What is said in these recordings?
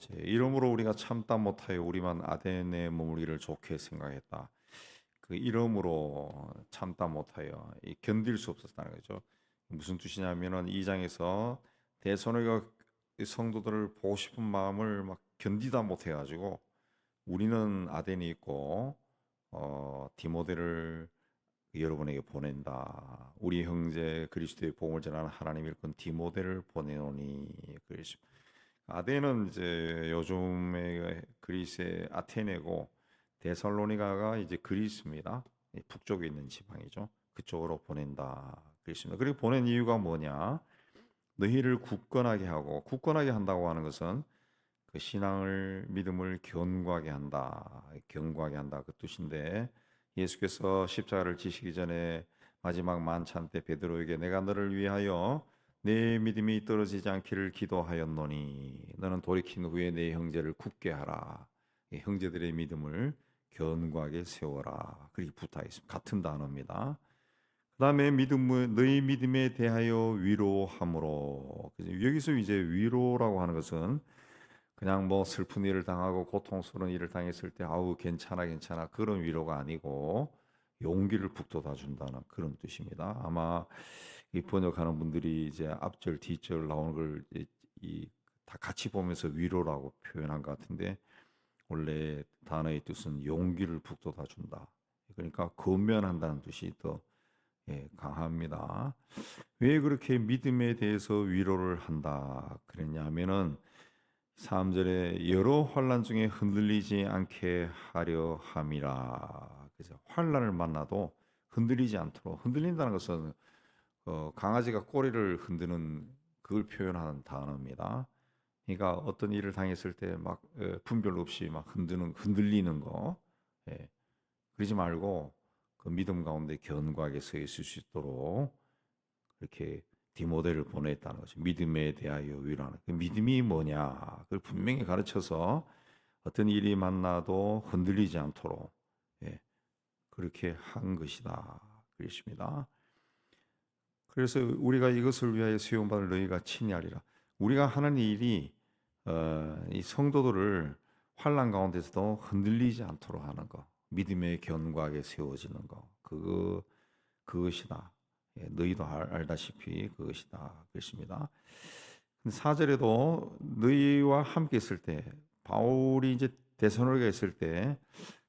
제 이름으로 우리가 참다 못하여 우리만 아덴에 머무르기를 좋게 생각했다. 그 이름으로 참다 못하여 견딜 수 없었다는 거죠. 무슨 뜻이냐면은 이 장에서 대선회가 성도들을 보고 싶은 마음을 막 견디다 못해가지고 우리는 아덴이 있고 디모데를 여러분에게 보낸다. 우리 형제 그리스도의 복음을 전하는 하나님 일꾼 디모데를 보내노니 그러십니다. 아덴은 이제 요즘의 그리스의 아테네고 데살로니가가 이제 그리스입니다. 북쪽에 있는 지방이죠. 그쪽으로 보낸다 그랬습니다. 그리고 보낸 이유가 뭐냐? 너희를 굳건하게 하고 굳건하게 한다고 하는 것은 그 신앙을 믿음을 견고하게 한다, 견고하게 한다 그 뜻인데 예수께서 십자가를 지시기 전에 마지막 만찬 때 베드로에게 내가 너를 위하여 내 믿음이 떨어지지 않기를 기도하였노니 너는 돌이킨 후에 내 형제를 굳게 하라. 형제들의 믿음을 견고하게 세워라. 그렇게 붙어 있습니다. 같은 단어입니다. 그다음에 너희 믿음에 대하여 위로함으로. 여기서 이제 위로라고 하는 것은 그냥 뭐 슬픈 일을 당하고 고통스러운 일을 당했을 때 아우 괜찮아 괜찮아 그런 위로가 아니고 용기를 북돋아 준다는 그런 뜻입니다. 아마 이 번역하는 분들이 이제 앞절 뒤절 나오는 걸 다 같이 보면서 위로라고 표현한 것 같은데 원래 단어의 뜻은 용기를 북돋아 준다. 그러니까 건면한다는 뜻이 더 강합니다. 왜 그렇게 믿음에 대해서 위로를 한다 그랬냐면은 3절에 여러 환난 중에 흔들리지 않게 하려 함이라. 그래서 환난을 만나도 흔들리지 않도록 흔들린다는 것은 강아지가 꼬리를 흔드는 그걸 표현하는 단어입니다. 그러니까 어떤 일을 당했을 때 막 분별 없이 막 흔들리는 거, 예, 그러지 말고 그 믿음 가운데 견고하게 서 있을 수 있도록 그렇게 디모데를 보냈다는 거죠. 믿음에 대하여 위로하는. 그 믿음이 뭐냐? 그걸 분명히 가르쳐서 어떤 일이 만나도 흔들리지 않도록 그렇게 한 것이다. 그렇습니다. 그래서 우리가 이것을 위하여 수용받을 너희가 친히 하리라. 우리가 하는 일이 이 성도들을 환난 가운데서도 흔들리지 않도록 하는 거, 믿음에 견고하게 세워지는 거, 그것이다. 너희도 알다시피 그것이다. 그렇습니다. 4절에도 너희와 함께 있을 때 바울이 이제 데살로니가에 있을 때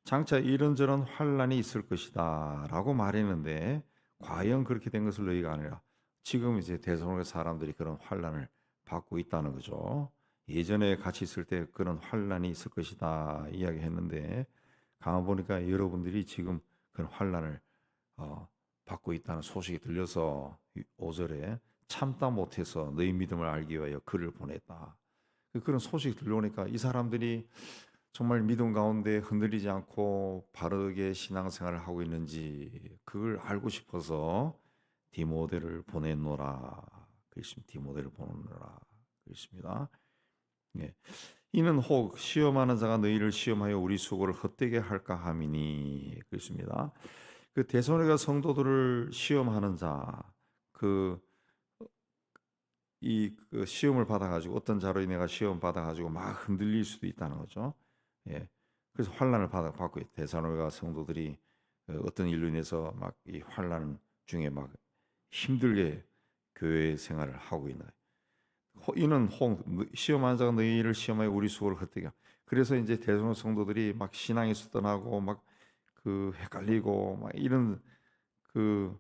장차 이런저런 환란이 있을 것이다라고 말했는데 과연 그렇게 된 것을 너희가 아니라 지금 이제 데살로니가 사람들이 그런 환란을 받고 있다는 거죠. 예전에 같이 있을 때 그런 환란이 있을 것이다 이야기했는데 가만 보니까 여러분들이 지금 그런 환란을 받고 있다는 소식이 들려서 5절에 참다 못해서 너희 믿음을 알기 위하여 글을 보냈다. 그런 소식이 들려오니까 이 사람들이 정말 믿음 가운데 흔들리지 않고 바르게 신앙생활을 하고 있는지 그걸 알고 싶어서 디모데를 보내노라. 그렇습니다. 디모데를 보내노라. 그렇습니다. 예. 이는 혹 시험하는 자가 너희를 시험하여 우리 수고를 헛되게 할까 함이니 그렇습니다. 그 데살로니가 성도들을 시험하는 자, 그 시험을 받아가지고 어떤 자로 인해가 시험 받아가지고 막 흔들릴 수도 있다는 거죠. 예. 그래서 환란을 받고 데살로니가 성도들이 어떤 일로 인해서 막 이 환란 중에 막 힘들게 교회 생활을 하고 있는 거예요. 이는 혹 시험하는 자가 너희를 시험하여 우리 수고를 헛되게. 그래서 이제 데살로니가 성도들이 막 신앙에서 떠나고 막 그 헷갈리고 막 이런 그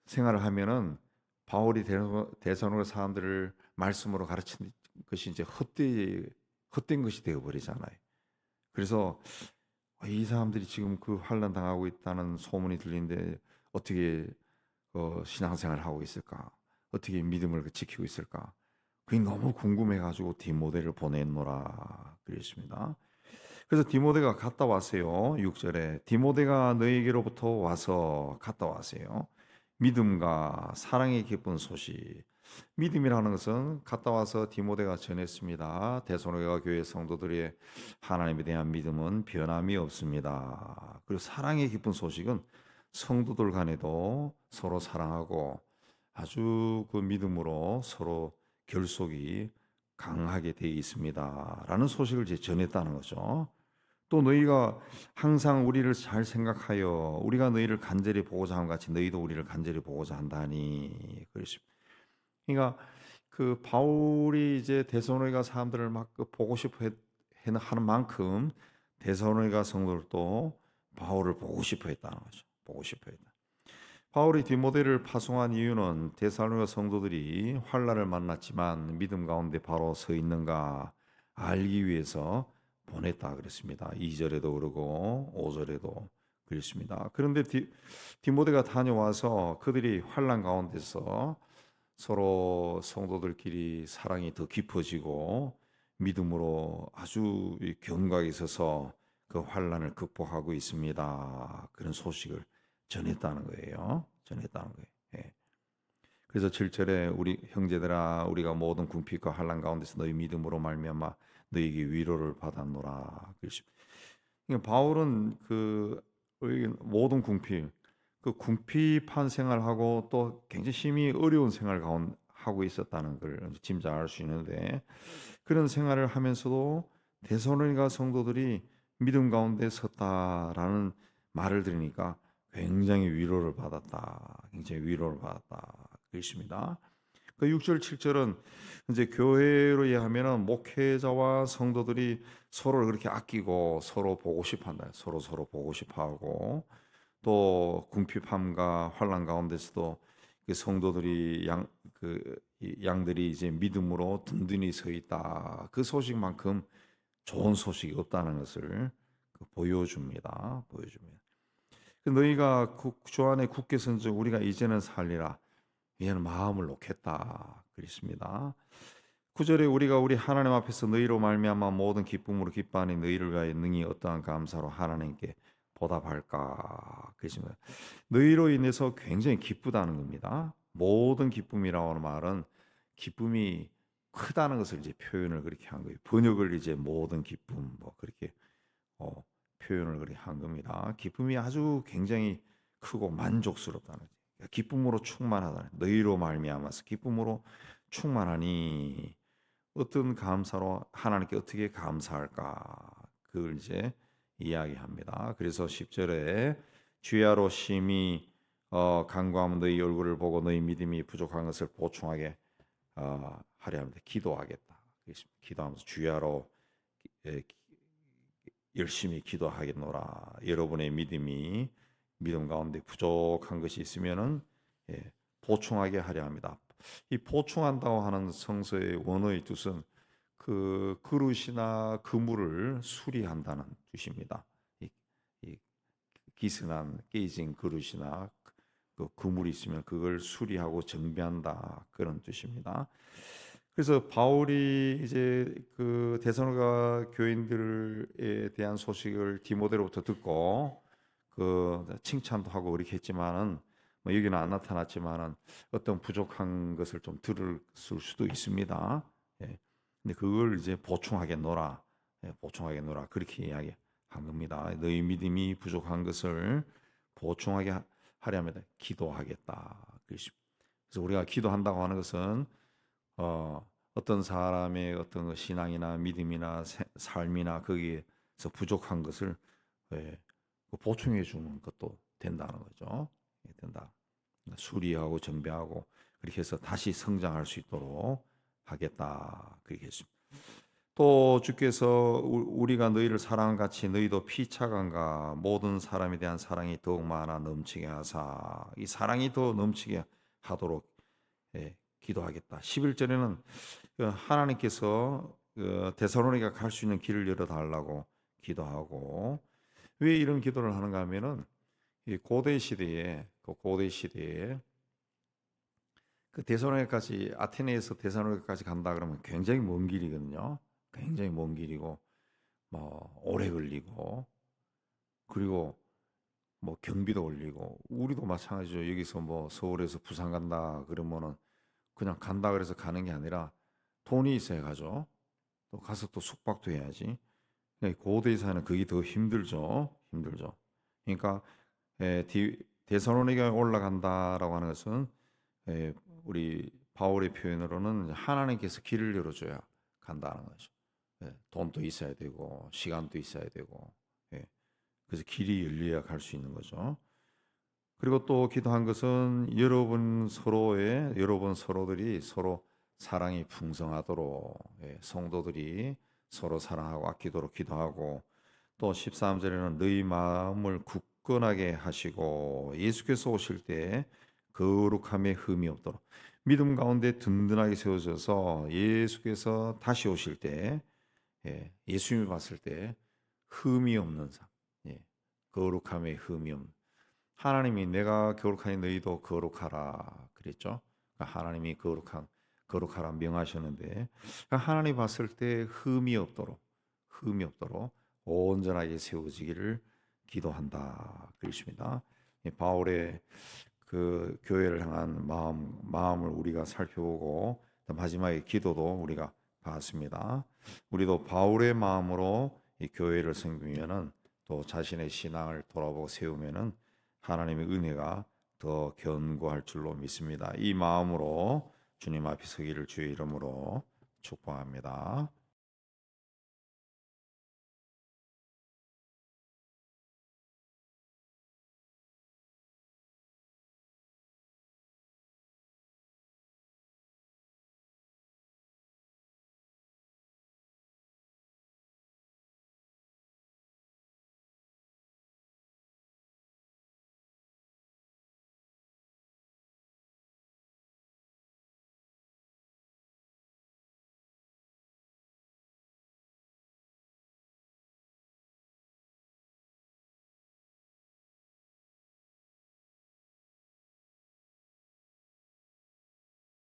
생활을 하면은 바울이 대선으로 사람들을 말씀으로 가르친 것이 이제 헛된 것이 되어 버리잖아요. 그래서 이 사람들이 지금 그 환난 당하고 있다는 소문이 들리는데 어떻게 신앙생활을 하고 있을까? 어떻게 믿음을 지키고 있을까? 그게 너무 궁금해가지고 디모데를 보냈노라 그랬습니다. 그래서 디모데가 갔다 왔어요. 6절에 디모데가 너에게로부터 와서 갔다 왔어요. 믿음과 사랑의 기쁜 소식. 믿음이라는 것은 갔다 와서 디모데가 전했습니다. 데살로니가 교회 성도들의 하나님에 대한 믿음은 변함이 없습니다. 그리고 사랑의 기쁜 소식은 성도들 간에도 서로 사랑하고 아주 그 믿음으로 서로 결속이 강하게 되어 있습니다라는 소식을 이제 전했다는 거죠. 또 너희가 항상 우리를 잘 생각하여 우리가 너희를 간절히 보고자 함 같이 너희도 우리를 간절히 보고자 한다니 그러십니다. 그러니까 그 바울이 이제 데살로니가 사람들을 막 보고 싶어 하는 만큼 데살로니가 성도들도 바울을 보고 싶어 했다는 거죠. 보고 싶어 했다. 바울이 디모데를 파송한 이유는 데살로니가 성도들이 환난을 만났지만 믿음 가운데 바로 서 있는가 알기 위해서 보냈다 그랬습니다. 2절에도 그러고 5절에도 그랬습니다. 그런데 디모데가 다녀와서 그들이 환난 가운데서 서로 성도들끼리 사랑이 더 깊어지고 믿음으로 아주 견고하게 있어서 그 환난을 극복하고 있습니다. 그런 소식을 전했다는 거예요. 전했다는 거예요. 예. 그래서 7절에 우리 형제들아 우리가 모든 궁핍과 환난 가운데서 너희 믿음으로 말미암아 너희에게 위로를 받았노라. 그러니까 바울은 그 모든 궁핍 그 궁핍한 생활하고 또 굉장히 심히 어려운 생활 가운데 하고 있었다는 걸 짐작할 수 있는데 그런 생활을 하면서도 데살로니가 성도들이 믿음 가운데 섰다라는 말을 들으니까 굉장히 위로를 받았다. 굉장히 위로를 받았다. 그렇습니다. 그 6절 7절은 이제 교회로 이해하면은 목회자와 성도들이 서로를 그렇게 아끼고 서로 보고 싶어 한다. 서로 보고 싶어 하고 또 궁핍함과 환난 가운데서도 그 성도들이 양들이 이제 믿음으로 든든히 서 있다. 그 소식만큼 좋은 소식이 없다는 것을 보여줍니다. 보여줍니다. 너희가 주 안에 굳게 선적 우리가 이제는 살리라. 이제는 마음을 놓겠다. 그랬습니다. 9절에 우리가 우리 하나님 앞에서 너희로 말미암아 모든 기쁨으로 기뻐하니 너희를 위하여 능히 어떠한 감사로 하나님께 보답할까. 그랬습니다. 너희로 인해서 굉장히 기쁘다는 겁니다. 모든 기쁨이라고 하는 말은 기쁨이 크다는 것을 이제 표현을 그렇게 한 거예요. 번역을 이제 모든 기쁨 뭐 그렇게 표현을 그렇게 한 겁니다. 기쁨이 아주 굉장히 크고 만족스럽다는 거예요. 기쁨으로 충만하다. 너희로 말미암아서 기쁨으로 충만하니 어떤 감사로 하나님께 어떻게 감사할까? 그걸 이제 이야기합니다. 그래서 10절에 주야로 심히 간구하면 너희 얼굴을 보고 너희 믿음이 부족한 것을 보충하게 하려 합니다. 기도하겠다. 기도하면서 주야로 열심히 기도하겠노라. 여러분의 믿음 가운데 부족한 것이 있으면은 보충하게 하려 합니다. 이 보충한다고 하는 성서의 원어의 뜻은 그 그릇이나 그물을 수리한다는 뜻입니다. 이 기스난 깨진 그릇이나 그 그물이 있으면 그걸 수리하고 정비한다 그런 뜻입니다. 그래서 바울이 이제 그 데살로니가 교인들에 대한 소식을 디모데로부터 듣고 그 칭찬도 하고 그렇게 했지만은 뭐 여기는 안 나타났지만은 어떤 부족한 것을 좀 들을 수도 있습니다. 예. 근데 그걸 이제 보충하겠노라, 보충하겠노라 그렇게 이야기한 겁니다. 너희 믿음이 부족한 것을 보충하게 하려 합니다. 기도하겠다. 그래서 우리가 기도한다고 하는 것은 어떤 사람의 어떤 신앙이나 믿음이나 삶이나 거기에서 부족한 것을 보충해 주는 것도 된다는 거죠. 된다. 수리하고 정비하고 그렇게 해서 다시 성장할 수 있도록 하겠다. 그렇게 했습니다. 또 주께서 우리가 너희를 사랑한 같이 너희도 피차간과 모든 사람에 대한 사랑이 더욱 많아 넘치게 하사 이 사랑이 더 넘치게 하도록 기도하겠다. 11절에는 하나님께서 데살로니가 갈 수 있는 길을 열어 달라고 기도하고 왜 이런 기도를 하는가 하면은 이 고대 시대에 그 데살로니가까지 아테네에서 데살로니가까지 간다 그러면 굉장히 먼 길이거든요. 굉장히 먼 길이고 뭐 오래 걸리고 그리고 뭐 경비도 올리고 우리도 마찬가지죠. 여기서 뭐 서울에서 부산 간다 그러면은 그냥 간다 그래서 가는 게 아니라 돈이 있어야 가죠. 또 가서 또 숙박도 해야지. 고대 사회는 그게 더 힘들죠. 힘들죠. 그러니까 데살로니가에 올라간다라고 하는 것은 우리 바울의 표현으로는 하나님께서 길을 열어줘야 간다는 거죠. 예, 돈도 있어야 되고 시간도 있어야 되고 예, 그래서 길이 열려야 갈 수 있는 거죠. 그리고 또 기도한 것은 여러분 서로들이 서로 사랑이 풍성하도록 예, 성도들이 서로 사랑하고 아끼도록 기도하고 또 13절에는 너희 마음을 굳건하게 하시고 예수께서 오실 때 거룩함에 흠이 없도록 믿음 가운데 든든하게 세워져서 예수께서 다시 오실 때 예, 예수님이 봤을 때 흠이 없는 삶 예, 거룩함에 흠이 없는 하나님이 내가 거룩하니 너희도 거룩하라 그랬죠. 그러니까 하나님이 거룩하라 명하셨는데 그러니까 하나님 봤을 때 흠이 없도록 온전하게 세워지기를 기도한다 그랬습니다. 바울의 그 교회를 향한 마음을 우리가 살펴보고 마지막에 기도도 우리가 봤습니다. 우리도 바울의 마음으로 이 교회를 섬기면은 또 자신의 신앙을 돌아보고 세우면은 하나님의 은혜가 더 견고할 줄로 믿습니다. 이 마음으로 주님 앞에 서기를 주의 이름으로 축복합니다.